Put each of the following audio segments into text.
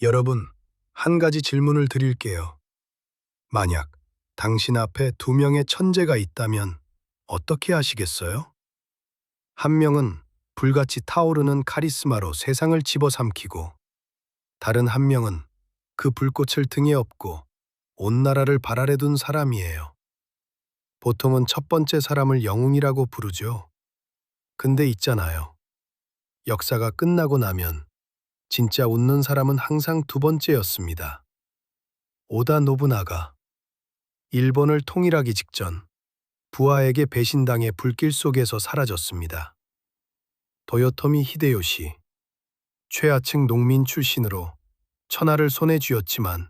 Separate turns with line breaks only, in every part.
여러분, 한 가지 질문을 드릴게요. 만약 당신 앞에 두 명의 천재가 있다면 어떻게 하시겠어요? 한 명은 불같이 타오르는 카리스마로 세상을 집어삼키고, 다른 한 명은 그 불꽃을 등에 업고 온 나라를 발아래 둔 사람이에요. 보통은 첫 번째 사람을 영웅이라고 부르죠. 근데 있잖아요. 역사가 끝나고 나면 진짜 웃는 사람은 항상 두 번째였습니다. 오다 노부나가. 일본을 통일하기 직전 부하에게 배신당해 불길 속에서 사라졌습니다. 도요토미 히데요시. 최하층 농민 출신으로 천하를 손에 쥐었지만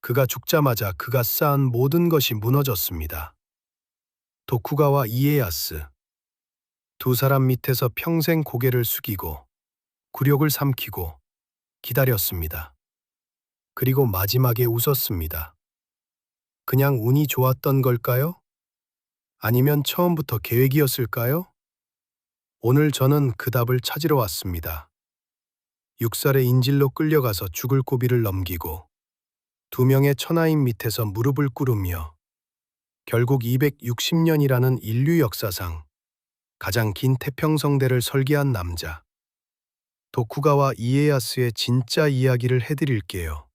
그가 죽자마자 그가 쌓은 모든 것이 무너졌습니다. 도쿠가와 이에야스. 두 사람 밑에서 평생 고개를 숙이고 굴욕을 삼키고 기다렸습니다. 그리고 마지막에 웃었습니다. 그냥 운이 좋았던 걸까요? 아니면 처음부터 계획이었을까요? 오늘 저는 그 답을 찾으러 왔습니다. 6살의 인질로 끌려가서 죽을 고비를 넘기고 두 명의 천하인 밑에서 무릎을 꿇으며 결국 260년이라는 인류 역사상 가장 긴 태평성대를 설계한 남자, 도쿠가와 이에야스의 진짜 이야기를 해드릴게요.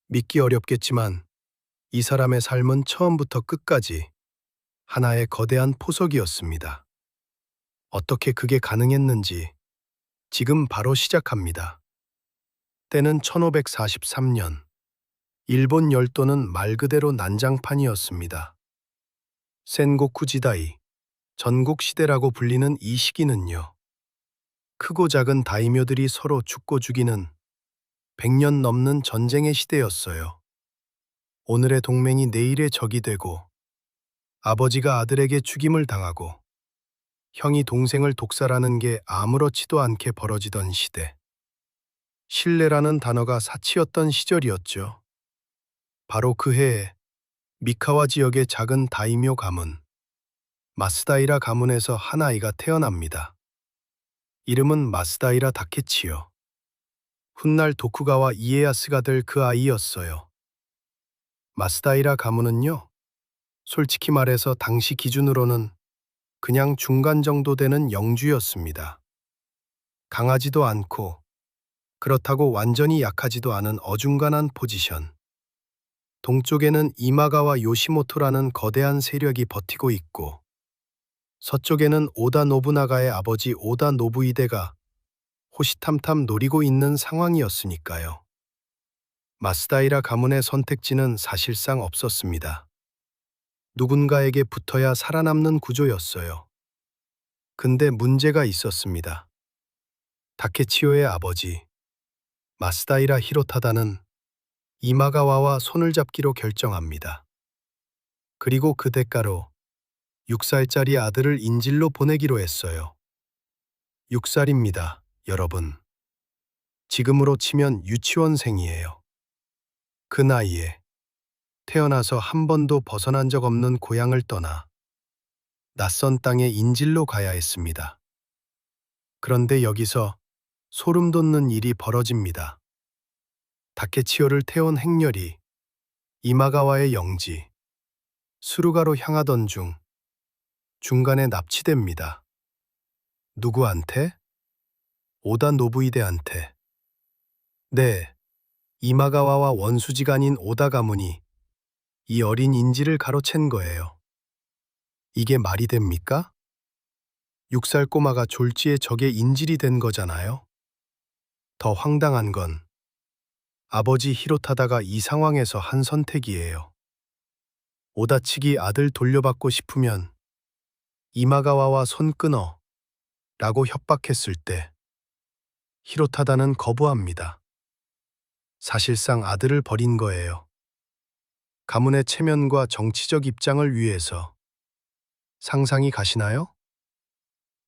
믿기 어렵겠지만 이 사람의 삶은 처음부터 끝까지 하나의 거대한 포석이었습니다. 어떻게 그게 가능했는지 지금 바로 시작합니다. 때는 1543년. 일본 열도는 말 그대로 난장판이었습니다. 센고쿠 지다이, 전국 시대라고 불리는 이 시기는요. 크고 작은 다이묘들이 서로 죽고 죽이는 100년 넘는 전쟁의 시대였어요. 오늘의 동맹이 내일의 적이 되고, 아버지가 아들에게 죽임을 당하고, 형이 동생을 독살하는 게 아무렇지도 않게 벌어지던 시대. 신뢰라는 단어가 사치였던 시절이었죠. 바로 그 해에 미카와 지역의 작은 다이묘 가문, 마스다이라 가문에서 한 아이가 태어납니다. 이름은 마스다이라 다케치요. 훗날 도쿠가와 이에야스가 될 그 아이였어요. 마스다이라 가문은요, 솔직히 말해서 당시 기준으로는 그냥 중간 정도 되는 영주였습니다. 강하지도 않고 그렇다고 완전히 약하지도 않은 어중간한 포지션. 동쪽에는 이마가와 요시모토라는 거대한 세력이 버티고 있고, 서쪽에는 오다 노부나가의 아버지 오다 노부히데가 호시탐탐 노리고 있는 상황이었으니까요. 마스다이라 가문의 선택지는 사실상 없었습니다. 누군가에게 붙어야 살아남는 구조였어요. 근데 문제가 있었습니다. 다케치오의 아버지, 마스다이라 히로타다는 이마가와와 손을 잡기로 결정합니다. 그리고 그 대가로 6살짜리 아들을 인질로 보내기로 했어요. 6살입니다, 여러분. 지금으로 치면 유치원생이에요. 그 나이에 태어나서 한 번도 벗어난 적 없는 고향을 떠나 낯선 땅에 인질로 가야 했습니다. 그런데 여기서 소름 돋는 일이 벌어집니다. 다케치오를 태운 행렬이 이마가와의 영지, 수루가로 향하던 중 중간에 납치됩니다. 누구한테? 오다 노부히데한테. 네, 이마가와와 원수지간인 오다 가문이 이 어린 인질을 가로챈 거예요. 이게 말이 됩니까? 6살 꼬마가 졸지에 적의 인질이 된 거잖아요. 더 황당한 건 아버지 히로타다가 이 상황에서 한 선택이에요. 오다치기 아들 돌려받고 싶으면 이마가와와 손 끊어 라고 협박했을 때 히로타다는 거부합니다. 사실상 아들을 버린 거예요. 가문의 체면과 정치적 입장을 위해서. 상상이 가시나요?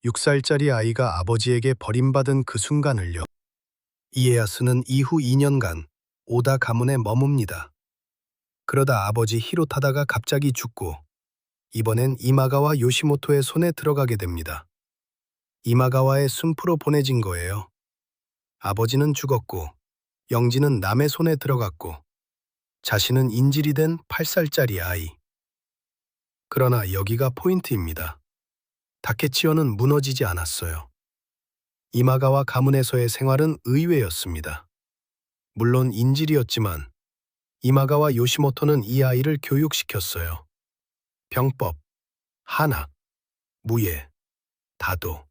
6살짜리 아이가 아버지에게 버림받은 그 순간을요. 이에야스는 이후 2년간 오다 가문에 머뭅니다. 그러다 아버지 히로타다가 갑자기 죽고 이번엔 이마가와 요시모토의 손에 들어가게 됩니다. 이마가와의 순프로 보내진 거예요. 아버지는 죽었고 영지는 남의 손에 들어갔고 자신은 인질이 된 8살짜리 아이. 그러나 여기가 포인트입니다. 다케치오는 무너지지 않았어요. 이마가와 가문에서의 생활은 의외였습니다. 물론 인질이었지만 이마가와 요시모토는 이 아이를 교육시켰어요. 병법, 한학, 무예, 다도.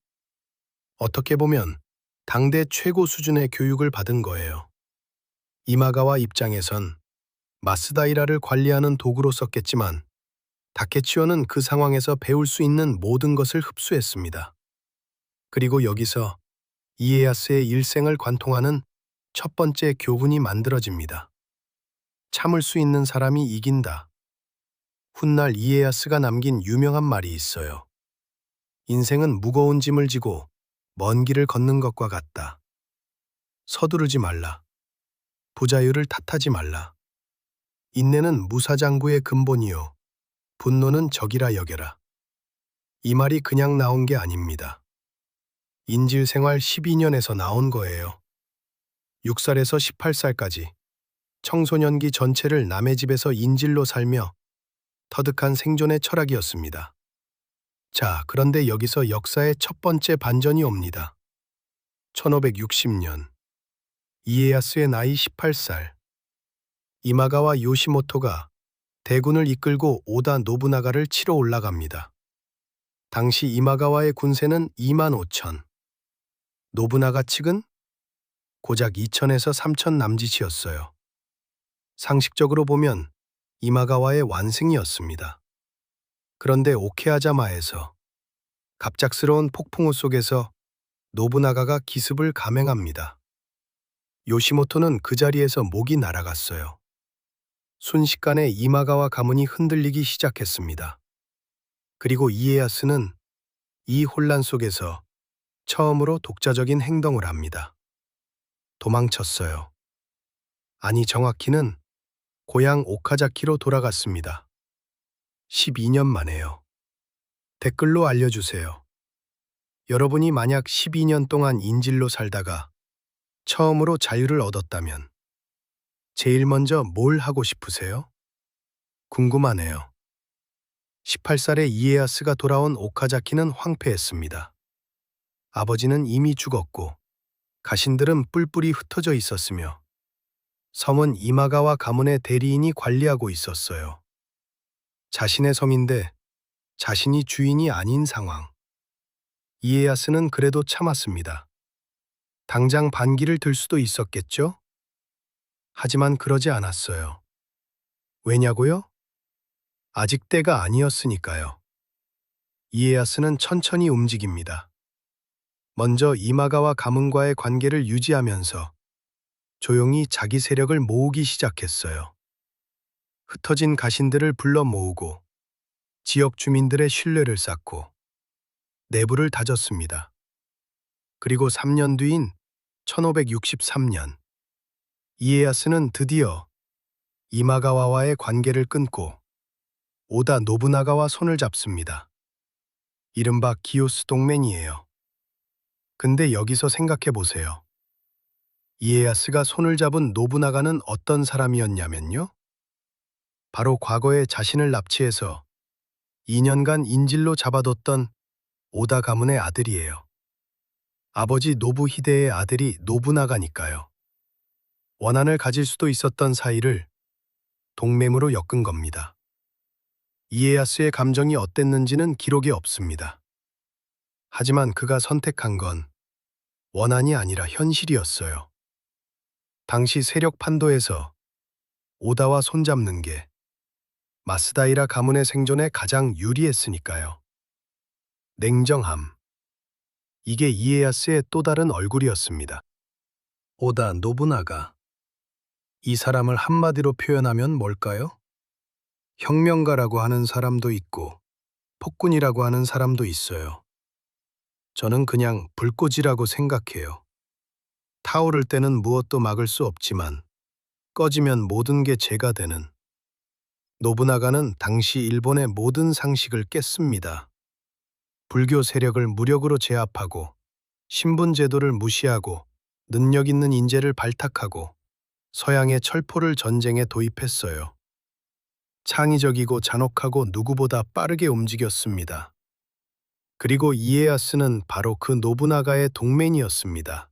어떻게 보면 당대 최고 수준의 교육을 받은 거예요. 이마가와 입장에선 마스다이라를 관리하는 도구로 썼겠지만 다케치오는 그 상황에서 배울 수 있는 모든 것을 흡수했습니다. 그리고 여기서 이에야스의 일생을 관통하는 첫 번째 교훈이 만들어집니다. 참을 수 있는 사람이 이긴다. 훗날 이에야스가 남긴 유명한 말이 있어요. 인생은 무거운 짐을 지고 먼 길을 걷는 것과 같다. 서두르지 말라. 부자유를 탓하지 말라. 인내는 무사장구의 근본이요. 분노는 적이라 여겨라. 이 말이 그냥 나온 게 아닙니다. 인질생활 12년에서 나온 거예요. 6살에서 18살까지 청소년기 전체를 남의 집에서 인질로 살며 터득한 생존의 철학이었습니다. 자, 그런데 여기서 역사의 첫 번째 반전이 옵니다. 1560년 이에야스의 나이 18살. 이마가와 요시모토가 대군을 이끌고 오다 노부나가를 치러 올라갑니다. 당시 이마가와의 군세는 2만 5천. 노부나가 측은 고작 2천에서 3천 남짓이었어요. 상식적으로 보면 이마가와의 완승이었습니다. 그런데 오케아자마에서 갑작스러운 폭풍우 속에서 노부나가가 기습을 감행합니다. 요시모토는 그 자리에서 목이 날아갔어요. 순식간에 이마가와 가문이 흔들리기 시작했습니다. 그리고 이에야스는 이 혼란 속에서 처음으로 독자적인 행동을 합니다. 도망쳤어요. 아니, 정확히는 고향 오카자키로 돌아갔습니다. 12년 만에요. 댓글로 알려주세요. 여러분이 만약 12년 동안 인질로 살다가 처음으로 자유를 얻었다면 제일 먼저 뭘 하고 싶으세요? 궁금하네요. 18살의 이에야스가 돌아온 오카자키는 황폐했습니다. 아버지는 이미 죽었고 가신들은 뿔뿔이 흩어져 있었으며 섬은 이마가와 가문의 대리인이 관리하고 있었어요. 자신의 섬인데 자신이 주인이 아닌 상황. 이에야스는 그래도 참았습니다. 당장 반기를 들 수도 있었겠죠? 하지만 그러지 않았어요. 왜냐고요? 아직 때가 아니었으니까요. 이에야스는 천천히 움직입니다. 먼저 이마가와 가문과의 관계를 유지하면서 조용히 자기 세력을 모으기 시작했어요. 흩어진 가신들을 불러 모으고 지역 주민들의 신뢰를 쌓고 내부를 다졌습니다. 그리고 3년 뒤인 1563년 이에야스는 드디어 이마가와와의 관계를 끊고 오다 노부나가와 손을 잡습니다. 이른바 기요스 동맹이에요. 근데 여기서 생각해 보세요. 이에야스가 손을 잡은 노부나가는 어떤 사람이었냐면요. 바로 과거에 자신을 납치해서 2년간 인질로 잡아뒀던 오다 가문의 아들이에요. 아버지 노부히데의 아들이 노부나가니까요. 원한을 가질 수도 있었던 사이를 동맹으로 엮은 겁니다. 이에야스의 감정이 어땠는지는 기록에 없습니다. 하지만 그가 선택한 건 원한이 아니라 현실이었어요. 당시 세력 판도에서 오다와 손잡는 게 마스다이라 가문의 생존에 가장 유리했으니까요. 냉정함. 이게 이에야스의 또 다른 얼굴이었습니다. 오다 노부나가. 이 사람을 한마디로 표현하면 뭘까요? 혁명가라고 하는 사람도 있고 폭군이라고 하는 사람도 있어요. 저는 그냥 불꽃이라고 생각해요. 타오를 때는 무엇도 막을 수 없지만 꺼지면 모든 게 재가 되는. 노부나가는 당시 일본의 모든 상식을 깼습니다. 불교 세력을 무력으로 제압하고 신분 제도를 무시하고 능력 있는 인재를 발탁하고 서양의 철포를 전쟁에 도입했어요. 창의적이고 잔혹하고 누구보다 빠르게 움직였습니다. 그리고 이에야스는 바로 그 노부나가의 동맹이었습니다.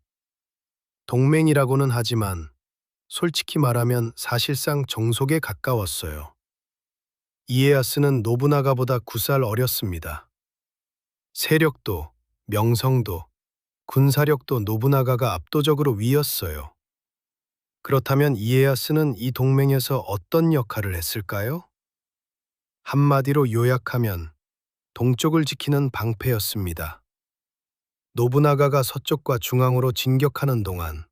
동맹이라고는 하지만 솔직히 말하면 사실상 정속에 가까웠어요. 이에야스는 노부나가보다 9살 어렸습니다. 세력도, 명성도, 군사력도 노부나가가 압도적으로 위였어요. 그렇다면 이에야스는 이 동맹에서 어떤 역할을 했을까요? 한마디로 요약하면 동쪽을 지키는 방패였습니다. 노부나가가 서쪽과 중앙으로 진격하는 동안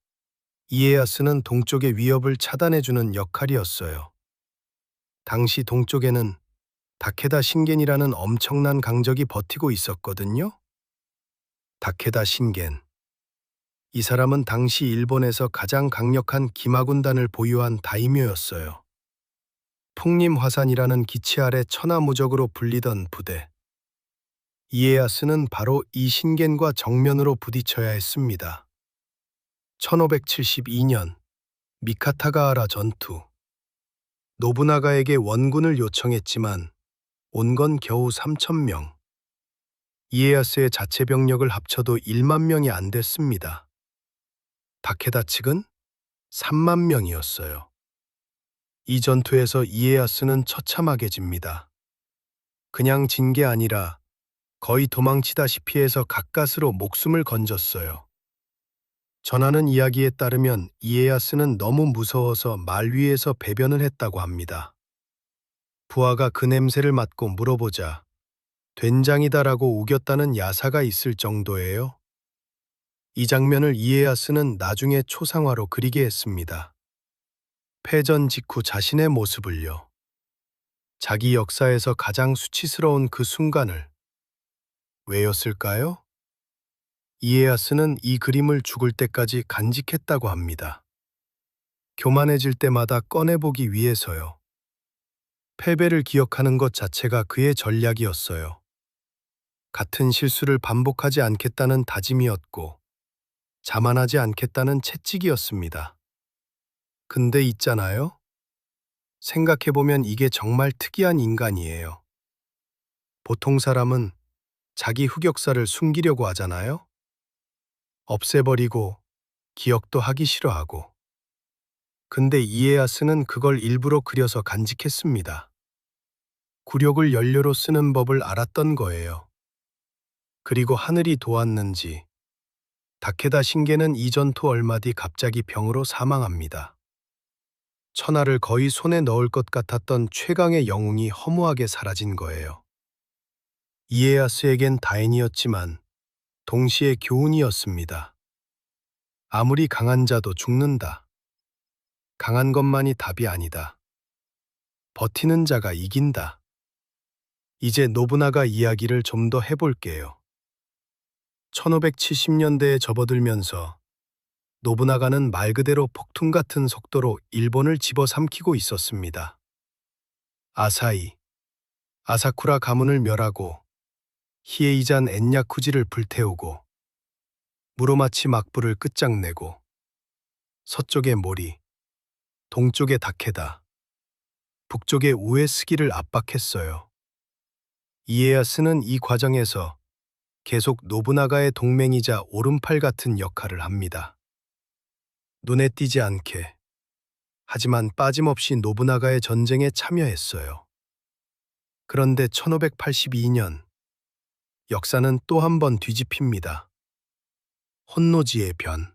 이에야스는 동쪽의 위협을 차단해주는 역할이었어요. 당시 동쪽에는 다케다 신겐이라는 엄청난 강적이 버티고 있었거든요. 다케다 신겐. 이 사람은 당시 일본에서 가장 강력한 기마군단을 보유한 다이묘였어요. 풍림화산이라는 기치 아래 천하무적으로 불리던 부대. 이에야스는 바로 이 신겐과 정면으로 부딪혀야 했습니다. 1572년 미카타가하라 전투. 노부나가에게 원군을 요청했지만 온 건 겨우 3,000명. 이에야스의 자체 병력을 합쳐도 1만 명이 안 됐습니다. 다케다 측은 3만 명이었어요. 이 전투에서 이에야스는 처참하게 집니다. 그냥 진 게 아니라 거의 도망치다시피 해서 가까스로 목숨을 건졌어요. 전하는 이야기에 따르면 이에야스는 너무 무서워서 말 위에서 배변을 했다고 합니다. 부하가 그 냄새를 맡고 물어보자 된장이다라고 우겼다는 야사가 있을 정도예요. 이 장면을 이에야스는 나중에 초상화로 그리게 했습니다. 패전 직후 자신의 모습을요. 자기 역사에서 가장 수치스러운 그 순간을. 왜였을까요? 이에야스는 이 그림을 죽을 때까지 간직했다고 합니다. 교만해질 때마다 꺼내보기 위해서요. 패배를 기억하는 것 자체가 그의 전략이었어요. 같은 실수를 반복하지 않겠다는 다짐이었고, 자만하지 않겠다는 채찍이었습니다. 근데 있잖아요? 생각해보면 이게 정말 특이한 인간이에요. 보통 사람은 자기 흑역사를 숨기려고 하잖아요? 없애버리고 기억도 하기 싫어하고. 근데 이에야스는 그걸 일부러 그려서 간직했습니다. 굴욕을 연료로 쓰는 법을 알았던 거예요. 그리고 하늘이 도왔는지 다케다 신게는 이 전투 얼마 뒤 갑자기 병으로 사망합니다. 천하를 거의 손에 넣을 것 같았던 최강의 영웅이 허무하게 사라진 거예요. 이에야스에겐 다행이었지만 동시에 교훈이었습니다. 아무리 강한 자도 죽는다. 강한 것만이 답이 아니다. 버티는 자가 이긴다. 이제 노부나가 이야기를 좀 더 해볼게요. 1570년대에 접어들면서 노부나가는 말 그대로 폭풍 같은 속도로 일본을 집어삼키고 있었습니다. 아사히, 아사쿠라 가문을 멸하고 히에이잔 엔야쿠지를 불태우고 무로마치 막부를 끝장내고 서쪽의 모리, 동쪽의 다케다, 북쪽의 우에스기를 압박했어요. 이에야스는 이 과정에서 계속 노부나가의 동맹이자 오른팔 같은 역할을 합니다. 눈에 띄지 않게, 하지만 빠짐없이 노부나가의 전쟁에 참여했어요. 그런데 1582년, 역사는 또 한 번 뒤집힙니다. 혼노지의 변.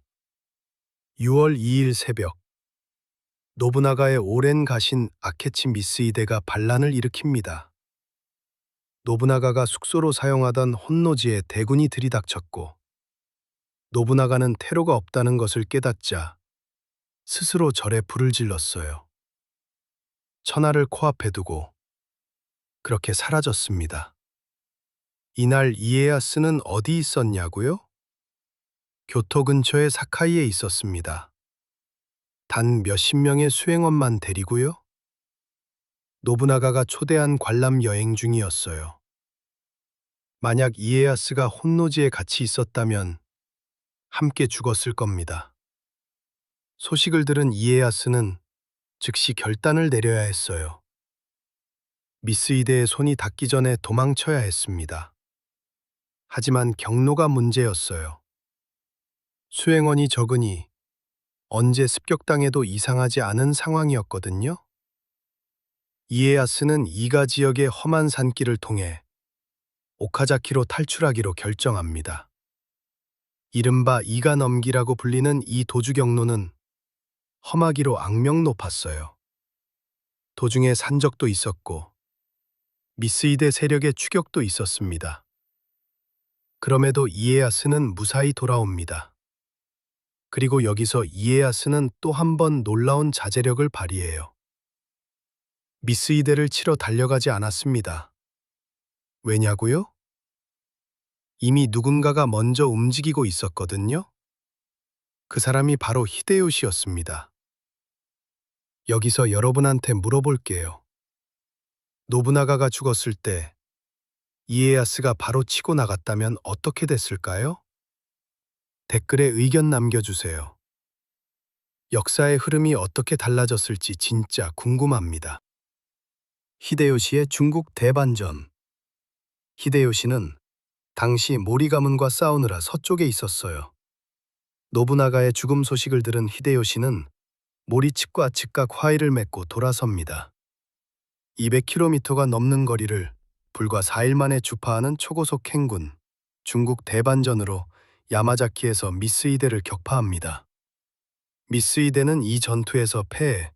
6월 2일 새벽, 노부나가의 오랜 가신 아케치 미스히데가 반란을 일으킵니다. 노부나가가 숙소로 사용하던 혼노지에 대군이 들이닥쳤고, 노부나가는 테러가 없다는 것을 깨닫자 스스로 절에 불을 질렀어요. 천하를 코앞에 두고 그렇게 사라졌습니다. 이날 이에야스는 어디 있었냐고요? 교토 근처의 사카이에 있었습니다. 단 몇십 명의 수행원만 데리고요. 노부나가가 초대한 관람 여행 중이었어요. 만약 이에야스가 혼노지에 같이 있었다면 함께 죽었을 겁니다. 소식을 들은 이에야스는 즉시 결단을 내려야 했어요. 미스이데의 손이 닿기 전에 도망쳐야 했습니다. 하지만 경로가 문제였어요. 수행원이 적으니 언제 습격당해도 이상하지 않은 상황이었거든요. 이에야스는 이가 지역의 험한 산길을 통해 오카자키로 탈출하기로 결정합니다. 이른바 이가 넘기라고 불리는 이 도주 경로는 험하기로 악명 높았어요. 도중에 산적도 있었고 미스이데 세력의 추격도 있었습니다. 그럼에도 이에야스는 무사히 돌아옵니다. 그리고 여기서 이에야스는 또 한 번 놀라운 자제력을 발휘해요. 미스이데를 치러 달려가지 않았습니다. 왜냐고요? 이미 누군가가 먼저 움직이고 있었거든요. 그 사람이 바로 히데요시였습니다. 여기서 여러분한테 물어볼게요. 노부나가가 죽었을 때 이에야스가 바로 치고 나갔다면 어떻게 됐을까요? 댓글에 의견 남겨주세요. 역사의 흐름이 어떻게 달라졌을지 진짜 궁금합니다. 히데요시의 중국 대반전. 히데요시는 당시 모리 가문과 싸우느라 서쪽에 있었어요. 노부나가의 죽음 소식을 들은 히데요시는 모리 측과 즉각 화의를 맺고 돌아섭니다. 200km가 넘는 거리를 불과 4일 만에 주파하는 초고속 행군, 중국 대반전으로 야마자키에서 미스이데를 격파합니다. 미스이데는 이 전투에서 패해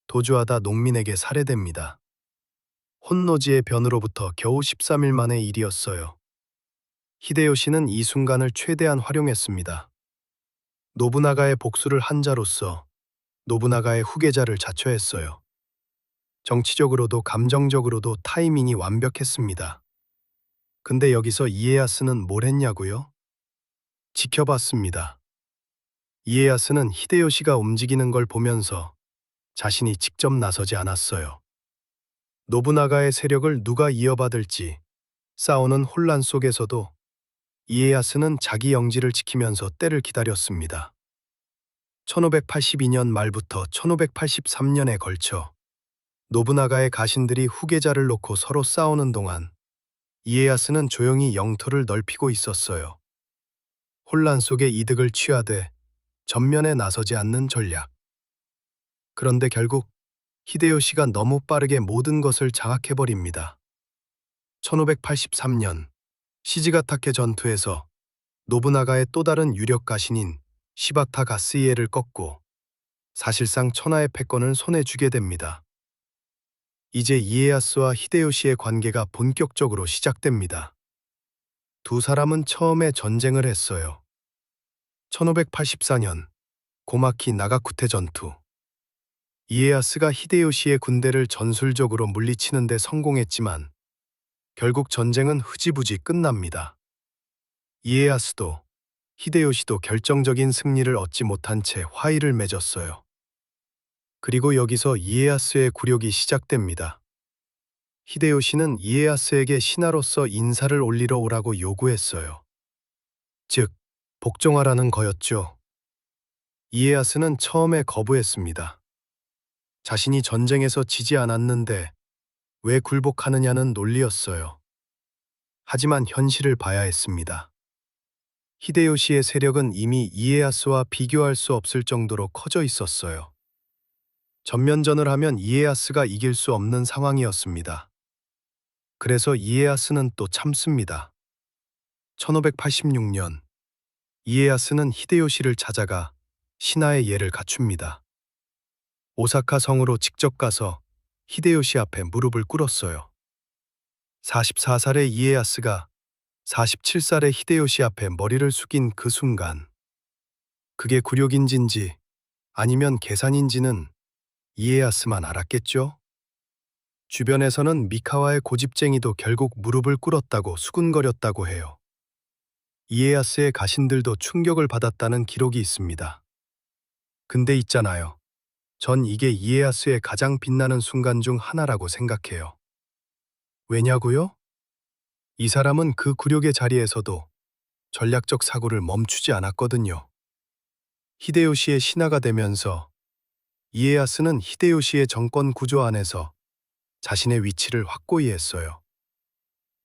도주하다 농민에게 살해됩니다. 혼노지의 변으로부터 겨우 13일 만의 일이었어요. 히데요시는 이 순간을 최대한 활용했습니다. 노부나가의 복수를 한 자로서 노부나가의 후계자를 자처했어요. 정치적으로도 감정적으로도 타이밍이 완벽했습니다. 근데 여기서 이에야스는 뭘 했냐고요? 지켜봤습니다. 이에야스는 히데요시가 움직이는 걸 보면서 자신이 직접 나서지 않았어요. 노부나가의 세력을 누가 이어받을지 싸우는 혼란 속에서도 이에야스는 자기 영지를 지키면서 때를 기다렸습니다. 1582년 말부터 1583년에 걸쳐 노부나가의 가신들이 후계자를 놓고 서로 싸우는 동안 이에야스는 조용히 영토를 넓히고 있었어요. 혼란 속에 이득을 취하되 전면에 나서지 않는 전략. 그런데 결국 히데요시가 너무 빠르게 모든 것을 장악해버립니다. 1583년 시지가타케 전투에서 노부나가의 또 다른 유력 가신인 시바타 가스이에를 꺾고 사실상 천하의 패권을 손에 쥐게 됩니다. 이제 이에야스와 히데요시의 관계가 본격적으로 시작됩니다. 두 사람은 처음에 전쟁을 했어요. 1584년 고마키 나가쿠테 전투. 이에야스가 히데요시의 군대를 전술적으로 물리치는 데 성공했지만 결국 전쟁은 흐지부지 끝납니다. 이에야스도 히데요시도 결정적인 승리를 얻지 못한 채 화의를 맺었어요. 그리고 여기서 이에야스의 굴욕이 시작됩니다. 히데요시는 이에야스에게 신하로서 인사를 올리러 오라고 요구했어요. 즉, 복종하라는 거였죠. 이에야스는 처음에 거부했습니다. 자신이 전쟁에서 지지 않았는데 왜 굴복하느냐는 논리였어요. 하지만 현실을 봐야 했습니다. 히데요시의 세력은 이미 이에야스와 비교할 수 없을 정도로 커져 있었어요. 전면전을 하면 이에야스가 이길 수 없는 상황이었습니다. 그래서 이에야스는 또 참습니다. 1586년 이에야스는 히데요시를 찾아가 신하의 예를 갖춥니다. 오사카 성으로 직접 가서 히데요시 앞에 무릎을 꿇었어요. 44살의 이에야스가 47살의 히데요시 앞에 머리를 숙인 그 순간, 그게 굴욕인진지 아니면 계산인지는 이에야스만 알았겠죠? 주변에서는 미카와의 고집쟁이도 결국 무릎을 꿇었다고 수군거렸다고 해요. 이에야스의 가신들도 충격을 받았다는 기록이 있습니다. 근데 있잖아요. 전 이게 이에야스의 가장 빛나는 순간 중 하나라고 생각해요. 왜냐고요? 이 사람은 그 굴욕의 자리에서도 전략적 사고를 멈추지 않았거든요. 히데요시의 신하가 되면서 이에야스는 히데요시의 정권 구조 안에서 자신의 위치를 확고히 했어요.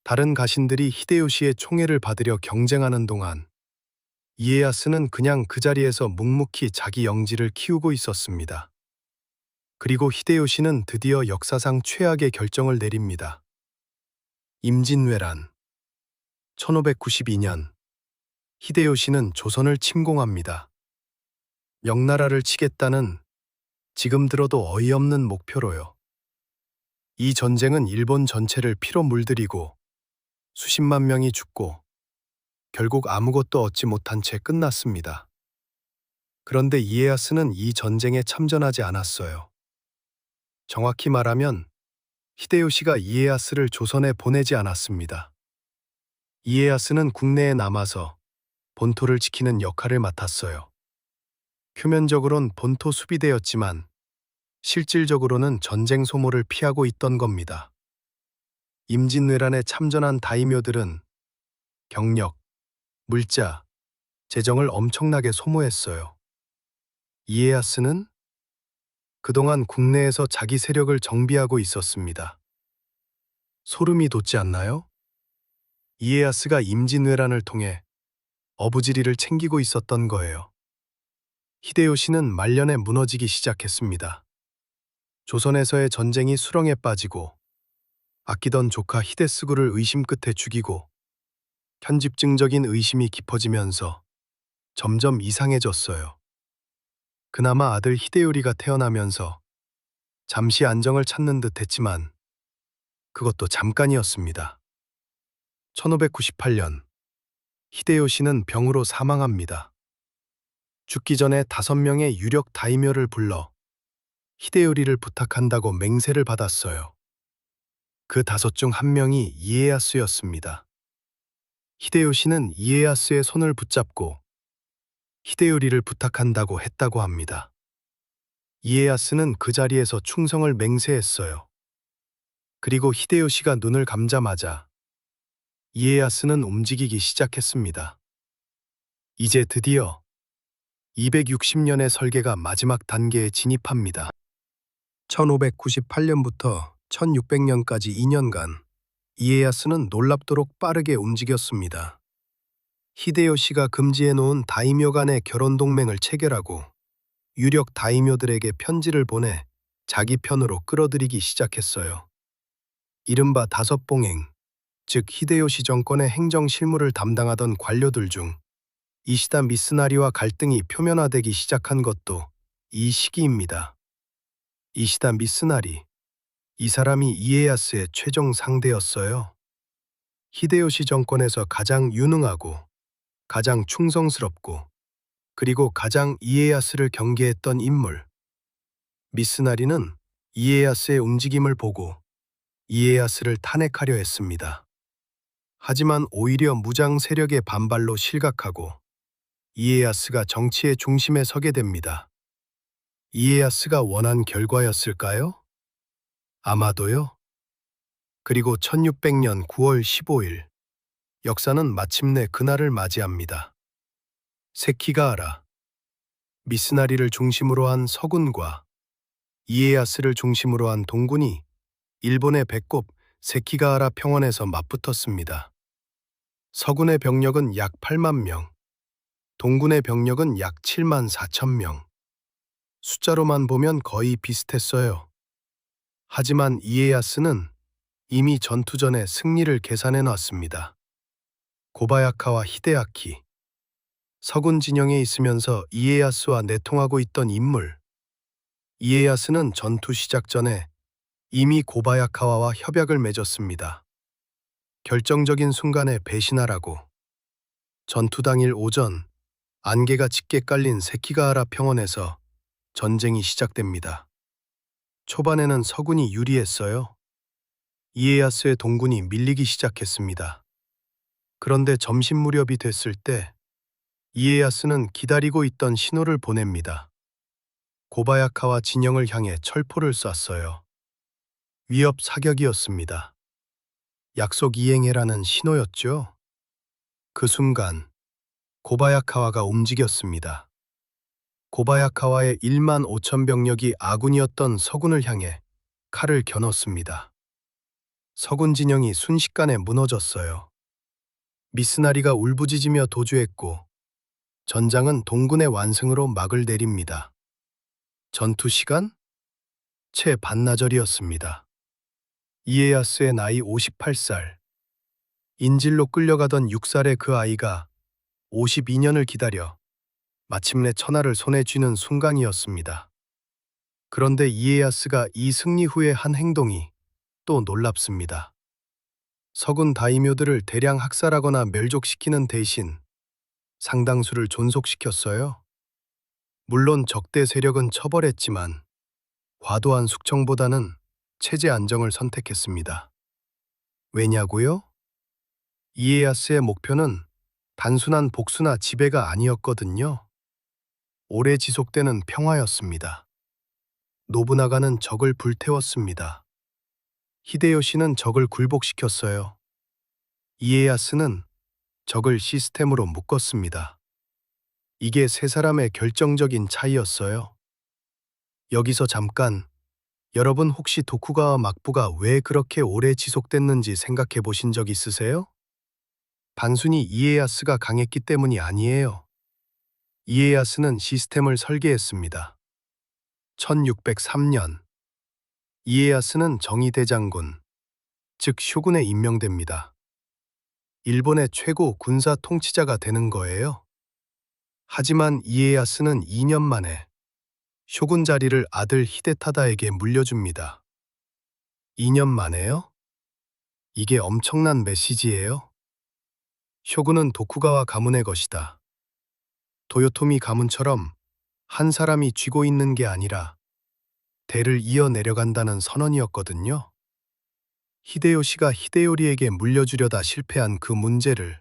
다른 가신들이 히데요시의 총애를 받으려 경쟁하는 동안 이에야스는 그냥 그 자리에서 묵묵히 자기 영지를 키우고 있었습니다. 그리고 히데요시는 드디어 역사상 최악의 결정을 내립니다. 임진왜란. 1592년 히데요시는 조선을 침공합니다. 명나라를 치겠다는 지금 들어도 어이없는 목표로요. 이 전쟁은 일본 전체를 피로 물들이고 수십만 명이 죽고 결국 아무것도 얻지 못한 채 끝났습니다. 그런데 이에야스는 이 전쟁에 참전하지 않았어요. 정확히 말하면 히데요시가 이에야스를 조선에 보내지 않았습니다. 이에야스는 국내에 남아서 본토를 지키는 역할을 맡았어요. 표면적으론 본토 수비대였지만 실질적으로는 전쟁 소모를 피하고 있던 겁니다. 임진왜란에 참전한 다이묘들은 경력, 물자, 재정을 엄청나게 소모했어요. 이에야스는 그동안 국내에서 자기 세력을 정비하고 있었습니다. 소름이 돋지 않나요? 이에야스가 임진왜란을 통해 어부지리를 챙기고 있었던 거예요. 히데요시는 말년에 무너지기 시작했습니다. 조선에서의 전쟁이 수렁에 빠지고 아끼던 조카 히데스구를 의심 끝에 죽이고 편집증적인 의심이 깊어지면서 점점 이상해졌어요. 그나마 아들 히데요리가 태어나면서 잠시 안정을 찾는 듯 했지만 그것도 잠깐이었습니다. 1598년 히데요시는 병으로 사망합니다. 죽기 전에 5명의 유력 다이묘를 불러 히데요리를 부탁한다고 맹세를 받았어요. 그 5 중 1명이 이에야스였습니다. 히데요시는 이에야스의 손을 붙잡고 히데요리를 부탁한다고 했다고 합니다. 이에야스는 그 자리에서 충성을 맹세했어요. 그리고 히데요시가 눈을 감자마자 이에야스는 움직이기 시작했습니다. 이제 드디어 260년의 설계가 마지막 단계에 진입합니다. 1598년부터 1600년까지 2년간 이에야스는 놀랍도록 빠르게 움직였습니다. 히데요시가 금지해놓은 다이묘 간의 결혼 동맹을 체결하고 유력 다이묘들에게 편지를 보내 자기 편으로 끌어들이기 시작했어요. 이른바 다섯봉행, 즉 히데요시 정권의 행정 실무를 담당하던 관료들 중 이시다 미쓰나리와 갈등이 표면화되기 시작한 것도 이 시기입니다. 이시다 미쓰나리, 이 사람이 이에야스의 최종 상대였어요. 히데요시 정권에서 가장 유능하고 가장 충성스럽고 그리고 가장 이에야스를 경계했던 인물. 미쓰나리는 이에야스의 움직임을 보고 이에야스를 탄핵하려 했습니다. 하지만 오히려 무장 세력의 반발로 실각하고 이에야스가 정치의 중심에 서게 됩니다. 이에야스가 원한 결과였을까요? 아마도요. 그리고 1600년 9월 15일, 역사는 마침내 그날을 맞이합니다. 세키가하라. 미쓰나리를 중심으로 한 서군과 이에야스를 중심으로 한 동군이 일본의 배꼽 세키가하라 평원에서 맞붙었습니다. 서군의 병력은 약 8만 명, 동군의 병력은 약 7만 4천 명. 숫자로만 보면 거의 비슷했어요. 하지만 이에야스는 이미 전투 전에 승리를 계산해 놨습니다. 고바야카와 히데아키, 서군 진영에 있으면서 이에야스와 내통하고 있던 인물. 이에야스는 전투 시작 전에 이미 고바야카와와 협약을 맺었습니다. 결정적인 순간에 배신하라고. 전투 당일 오전, 안개가 짙게 깔린 세키가하라 평원에서 전쟁이 시작됩니다. 초반에는 서군이 유리했어요. 이에야스의 동군이 밀리기 시작했습니다. 그런데 점심 무렵이 됐을 때 이에야스는 기다리고 있던 신호를 보냅니다. 고바야카와 진영을 향해 철포를 쐈어요. 위협 사격이었습니다. 약속 이행해라는 신호였죠. 그 순간 고바야카와가 움직였습니다. 고바야카와의 1만 5천 병력이 아군이었던 서군을 향해 칼을 겨눴습니다. 서군 진영이 순식간에 무너졌어요. 미스나리가 울부짖으며 도주했고 전장은 동군의 완승으로 막을 내립니다. 전투 시간? 채 반나절이었습니다. 이에야스의 나이 58살. 인질로 끌려가던 6살의 그 아이가 52년을 기다려 마침내 천하를 손에 쥐는 순간이었습니다. 그런데 이에야스가 이 승리 후의 한 행동이 또 놀랍습니다. 서군 다이묘들을 대량 학살하거나 멸족시키는 대신 상당수를 존속시켰어요. 물론 적대 세력은 처벌했지만 과도한 숙청보다는 체제 안정을 선택했습니다. 왜냐고요? 이에야스의 목표는 단순한 복수나 지배가 아니었거든요. 오래 지속되는 평화였습니다. 노부나가는 적을 불태웠습니다. 히데요시는 적을 굴복시켰어요. 이에야스는 적을 시스템으로 묶었습니다. 이게 세 사람의 결정적인 차이였어요. 여기서 잠깐, 여러분 혹시 도쿠가와 막부가 왜 그렇게 오래 지속됐는지 생각해 보신 적 있으세요? 단순히 이에야스가 강했기 때문이 아니에요. 이에야스는 시스템을 설계했습니다. 1603년, 이에야스는 정의대장군, 즉 쇼군에 임명됩니다. 일본의 최고 군사 통치자가 되는 거예요. 하지만 이에야스는 2년 만에 쇼군 자리를 아들 히데타다에게 물려줍니다. 2년 만에요? 이게 엄청난 메시지예요. 쇼군은 도쿠가와 가문의 것이다. 도요토미 가문처럼 한 사람이 쥐고 있는 게 아니라 대를 이어 내려간다는 선언이었거든요. 히데요시가 히데요리에게 물려주려다 실패한 그 문제를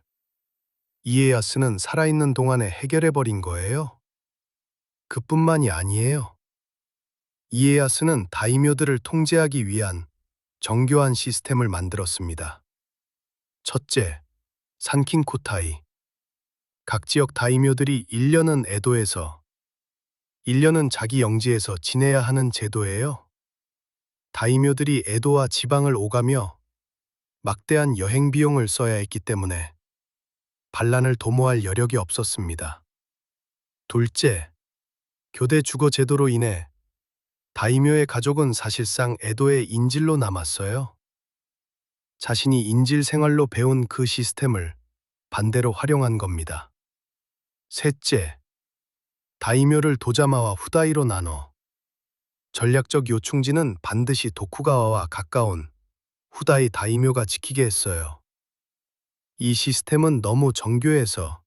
이에야스는 살아있는 동안에 해결해버린 거예요. 그뿐만이 아니에요. 이에야스는 다이묘들을 통제하기 위한 정교한 시스템을 만들었습니다. 첫째, 산킹코타이. 각 지역 다이묘들이 1년은 에도에서, 1년은 자기 영지에서 지내야 하는 제도예요. 다이묘들이 에도와 지방을 오가며 막대한 여행 비용을 써야 했기 때문에 반란을 도모할 여력이 없었습니다. 둘째, 교대 주거 제도로 인해 다이묘의 가족은 사실상 에도의 인질로 남았어요. 자신이 인질 생활로 배운 그 시스템을 반대로 활용한 겁니다. 셋째, 다이묘를 도자마와 후다이로 나눠 전략적 요충지는 반드시 도쿠가와와 가까운 후다이 다이묘가 지키게 했어요. 이 시스템은 너무 정교해서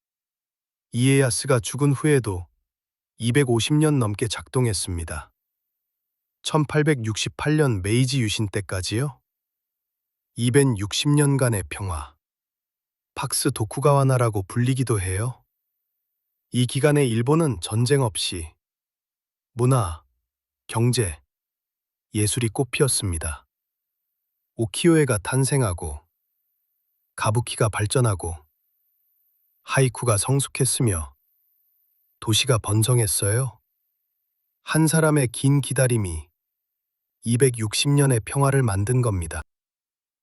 이에야스가 죽은 후에도 250년 넘게 작동했습니다. 1868년 메이지 유신 때까지요. 260년간의 평화. 팍스 도쿠가와나라고 불리기도 해요. 이 기간에 일본은 전쟁 없이 문화, 경제, 예술이 꽃피었습니다. 오키요에가 탄생하고 가부키가 발전하고 하이쿠가 성숙했으며 도시가 번성했어요. 한 사람의 긴 기다림이 260년의 평화를 만든 겁니다.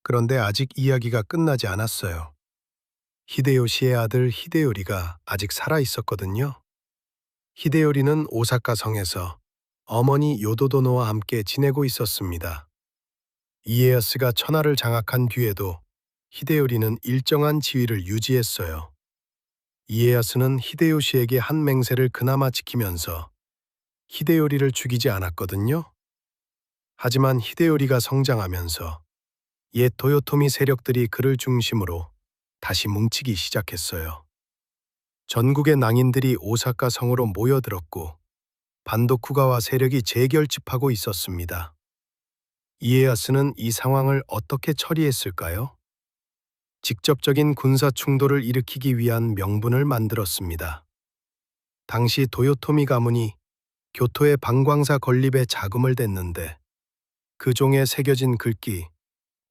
그런데 아직 이야기가 끝나지 않았어요. 히데요시의 아들 히데요리가 아직 살아 있었거든요. 히데요리는 오사카 성에서 어머니 요도도노와 함께 지내고 있었습니다. 이에야스가 천하를 장악한 뒤에도 히데요리는 일정한 지위를 유지했어요. 이에야스는 히데요시에게 한 맹세를 그나마 지키면서 히데요리를 죽이지 않았거든요. 하지만 히데요리가 성장하면서 옛 도요토미 세력들이 그를 중심으로 다시 뭉치기 시작했어요. 전국의 낭인들이 오사카 성으로 모여들었고 반도쿠가와 세력이 재결집하고 있었습니다. 이에야스는 이 상황을 어떻게 처리했을까요? 직접적인 군사 충돌을 일으키기 위한 명분을 만들었습니다. 당시 도요토미 가문이 교토의 방광사 건립에 자금을 댔는데 그 종에 새겨진 글귀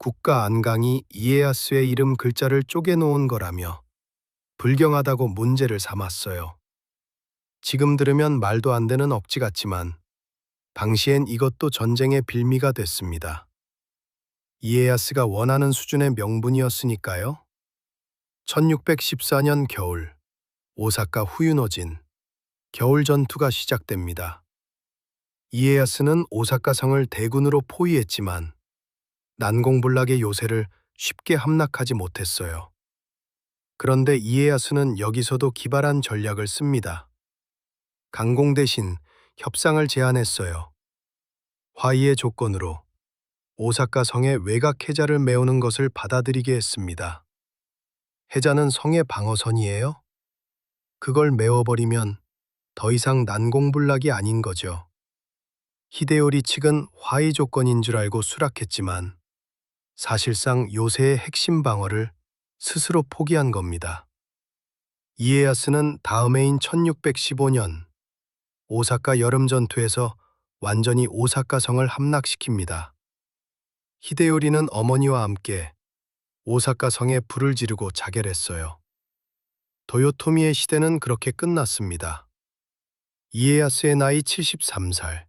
국가 안강이 이에야스의 이름 글자를 쪼개놓은 거라며 불경하다고 문제를 삼았어요. 지금 들으면 말도 안 되는 억지 같지만 당시엔 이것도 전쟁의 빌미가 됐습니다. 이에야스가 원하는 수준의 명분이었으니까요. 1614년 겨울, 오사카 후유노진, 겨울 전투가 시작됩니다. 이에야스는 오사카 성을 대군으로 포위했지만 난공불락의 요새를 쉽게 함락하지 못했어요. 그런데 이에야스는 여기서도 기발한 전략을 씁니다. 강공 대신 협상을 제안했어요. 화의의 조건으로 오사카 성의 외곽 해자를 메우는 것을 받아들이게 했습니다. 해자는 성의 방어선이에요? 그걸 메워버리면 더 이상 난공불락이 아닌 거죠. 히데요리 측은 화의 조건인 줄 알고 수락했지만 사실상 요새의 핵심 방어를 스스로 포기한 겁니다. 이에야스는 다음 해인 1615년 오사카 여름전투에서 완전히 오사카 성을 함락시킵니다. 히데요리는 어머니와 함께 오사카 성에 불을 지르고 자결했어요. 도요토미의 시대는 그렇게 끝났습니다. 이에야스의 나이 73살.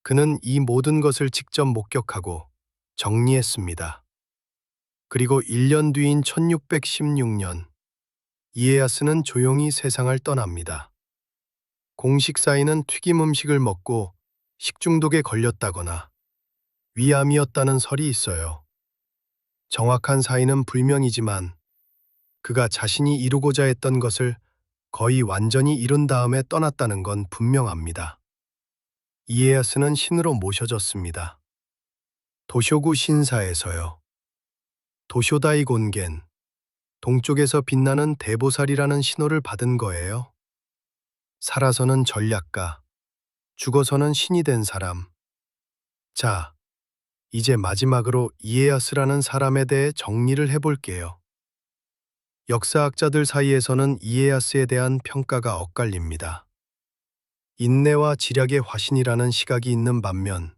그는 이 모든 것을 직접 목격하고 정리했습니다. 그리고 1년 뒤인 1616년, 이에야스는 조용히 세상을 떠납니다. 공식사인은 튀김 음식을 먹고 식중독에 걸렸다거나 위암이었다는 설이 있어요. 정확한 사인은 불명이지만 그가 자신이 이루고자 했던 것을 거의 완전히 이룬 다음에 떠났다는 건 분명합니다. 이에야스는 신으로 모셔졌습니다. 도쇼구 신사에서요. 도쇼다이 곤겐, 동쪽에서 빛나는 대보살이라는 신호를 받은 거예요. 살아서는 전략가, 죽어서는 신이 된 사람. 자, 이제 마지막으로 이에야스라는 사람에 대해 정리를 해볼게요. 역사학자들 사이에서는 이에야스에 대한 평가가 엇갈립니다. 인내와 지략의 화신이라는 시각이 있는 반면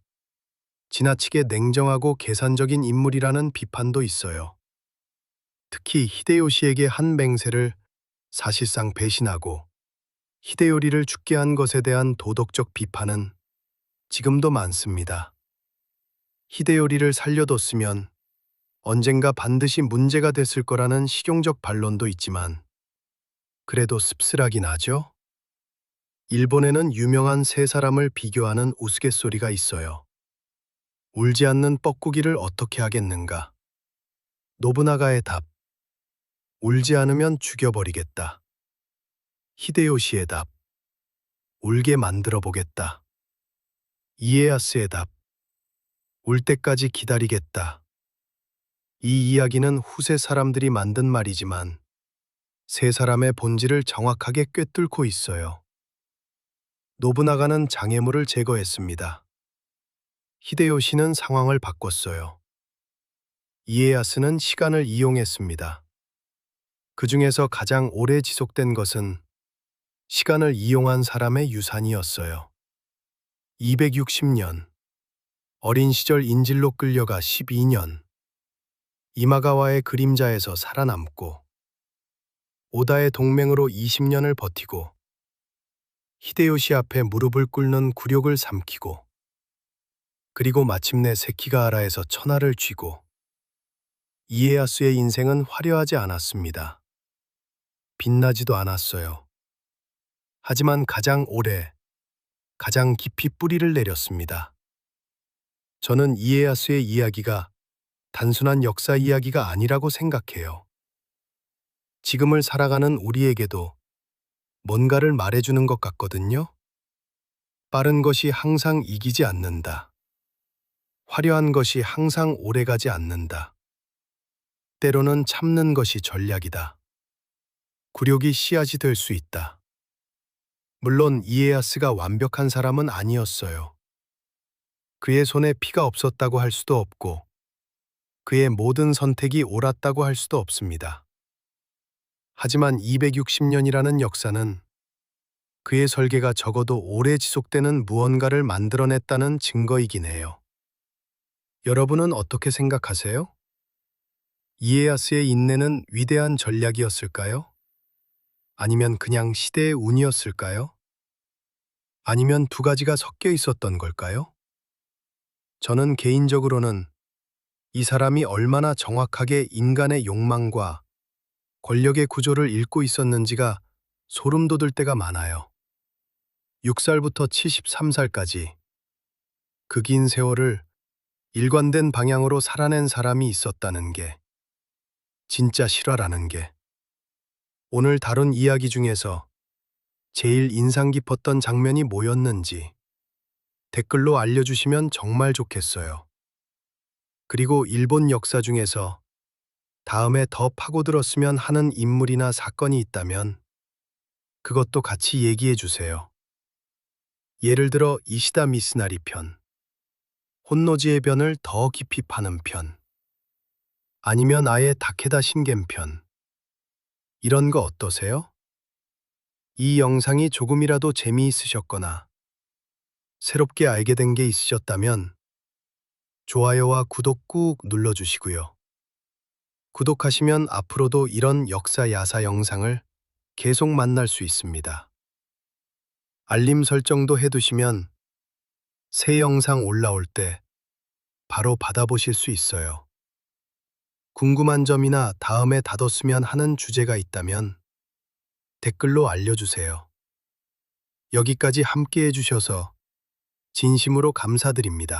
지나치게 냉정하고 계산적인 인물이라는 비판도 있어요. 특히 히데요시에게 한 맹세를 사실상 배신하고 히데요리를 죽게 한 것에 대한 도덕적 비판은 지금도 많습니다. 히데요리를 살려뒀으면 언젠가 반드시 문제가 됐을 거라는 실용적 반론도 있지만 그래도 씁쓸하긴 하죠? 일본에는 유명한 세 사람을 비교하는 우스갯소리가 있어요. 울지 않는 뻐꾸기를 어떻게 하겠는가? 노부나가의 답. 울지 않으면 죽여버리겠다. 히데요시의 답. 울게 만들어 보겠다. 이에야스의 답. 울 때까지 기다리겠다. 이 이야기는 후세 사람들이 만든 말이지만 세 사람의 본질을 정확하게 꿰뚫고 있어요. 노부나가는 장애물을 제거했습니다. 히데요시는 상황을 바꿨어요. 이에야스는 시간을 이용했습니다. 그 중에서 가장 오래 지속된 것은 시간을 이용한 사람의 유산이었어요. 260년. 어린 시절 인질로 끌려가 12년. 이마가와의 그림자에서 살아남고 오다의 동맹으로 20년을 버티고 히데요시 앞에 무릎을 꿇는 굴욕을 삼키고 그리고 마침내 세키가하라에서 천하를 쥐고 이에야스의 인생은 화려하지 않았습니다. 빛나지도 않았어요. 하지만 가장 오래, 가장 깊이 뿌리를 내렸습니다. 저는 이에야스의 이야기가 단순한 역사 이야기가 아니라고 생각해요. 지금을 살아가는 우리에게도 뭔가를 말해주는 것 같거든요. 빠른 것이 항상 이기지 않는다. 화려한 것이 항상 오래가지 않는다. 때로는 참는 것이 전략이다. 굴욕이 씨앗이 될 수 있다. 물론 이에야스가 완벽한 사람은 아니었어요. 그의 손에 피가 없었다고 할 수도 없고 그의 모든 선택이 옳았다고 할 수도 없습니다. 하지만 260년이라는 역사는 그의 설계가 적어도 오래 지속되는 무언가를 만들어냈다는 증거이긴 해요. 여러분은 어떻게 생각하세요? 이에야스의 인내는 위대한 전략이었을까요? 아니면 그냥 시대의 운이었을까요? 아니면 두 가지가 섞여 있었던 걸까요? 저는 개인적으로는 이 사람이 얼마나 정확하게 인간의 욕망과 권력의 구조를 읽고 있었는지가 소름 돋을 때가 많아요. 6살부터 73살까지 그 긴 세월을 일관된 방향으로 살아낸 사람이 있었다는 게 진짜 실화라는 게 오늘 다룬 이야기 중에서 제일 인상 깊었던 장면이 뭐였는지 댓글로 알려주시면 정말 좋겠어요. 그리고 일본 역사 중에서 다음에 더 파고들었으면 하는 인물이나 사건이 있다면 그것도 같이 얘기해 주세요. 예를 들어 이시다 미스나리 편, 혼노지의 변을 더 깊이 파는 편, 아니면 아예 다케다 신겐 편. 이런 거 어떠세요? 이 영상이 조금이라도 재미있으셨거나 새롭게 알게 된 게 있으셨다면 좋아요와 구독 꾹 눌러주시고요. 구독하시면 앞으로도 이런 역사 야사 영상을 계속 만날 수 있습니다. 알림 설정도 해두시면 새 영상 올라올 때 바로 받아보실 수 있어요. 궁금한 점이나 다음에 다뤘으면 하는 주제가 있다면 댓글로 알려주세요. 여기까지 함께 해주셔서 진심으로 감사드립니다.